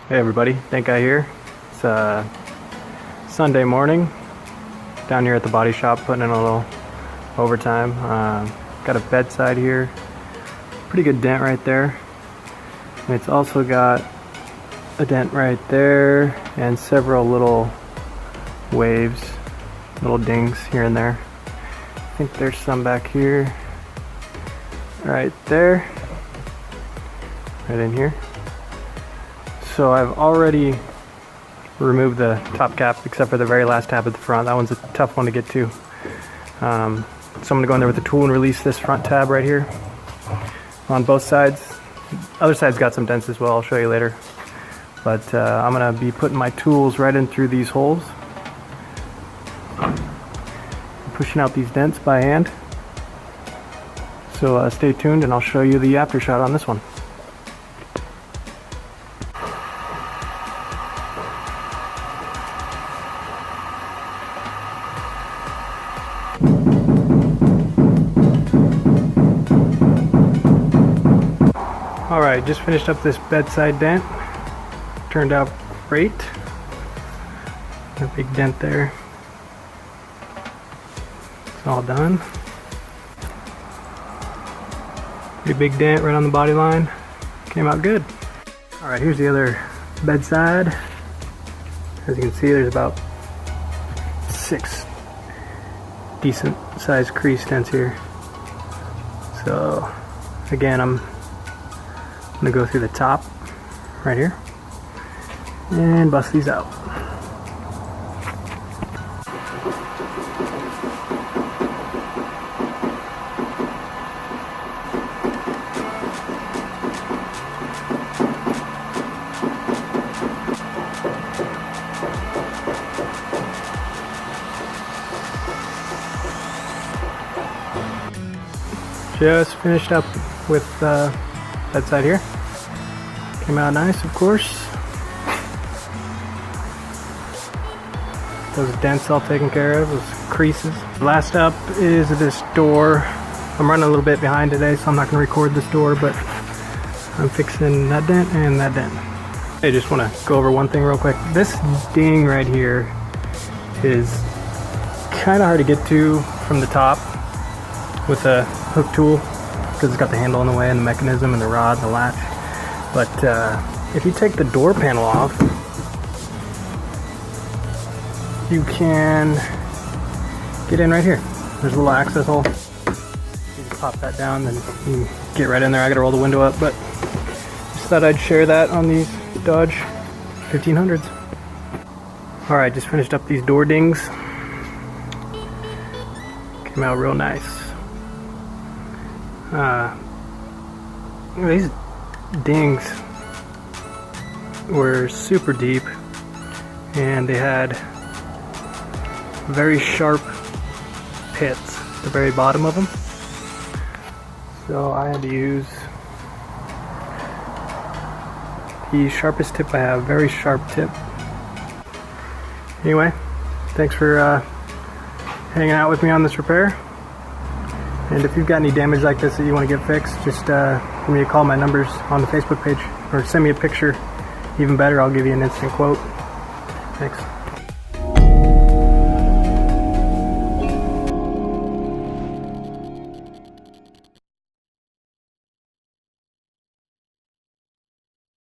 Hey everybody, Dent Guy here. It's Sunday morning, down here at the body shop putting in a little overtime. Got a bedside here, pretty good dent right there. And it's also got a dent right there and several little waves, little dings here and there. I think there's some back here, right there, right in here. So I've already removed the top cap except for the very last tab at the front. That one's a tough one to get to. So I'm going to go in there with the tool and release this front tab right here on both sides. Other side's got some dents as well, I'll show you later. But I'm going to be putting my tools right in through these holes, pushing out these dents by hand. So stay tuned and I'll show you the after shot on this one. Alright, just finished up this bedside dent. Turned out great. A big dent there. It's all done. Pretty big dent right on the body line. Came out good. Alright, here's the other bedside. As you can see, there's about 6 decent sized crease dents here. So again, I'm gonna go through the top right here and bust these out. Just finished up with that side here. Came out nice, of course. Those dents all taken care of, those creases. Last up is this door. I'm running a little bit behind today, so I'm not going to record this door, but I'm fixing that dent and that dent. I just want to go over one thing real quick. This ding right here is kind of hard to get to from the top with a hook tool because it's got the handle in the way and the mechanism and the rod and the latch. But if you take the door panel off, you can get in right here. There's a little access hole. You just pop that down and you can get right in there. I gotta roll the window up, but just thought I'd share that on these Dodge 1500s. Alright, just finished up these door dings. Came out real nice. These dings were super deep and they had very sharp pits at the very bottom of them, so I had to use the sharpest tip I have. Very sharp tip. Anyway, thanks for hanging out with me on this repair. And if you've got any damage like this that you want to get fixed, just give me a call. My number's on the Facebook page, or send me a picture. Even better, I'll give you an instant quote. Thanks.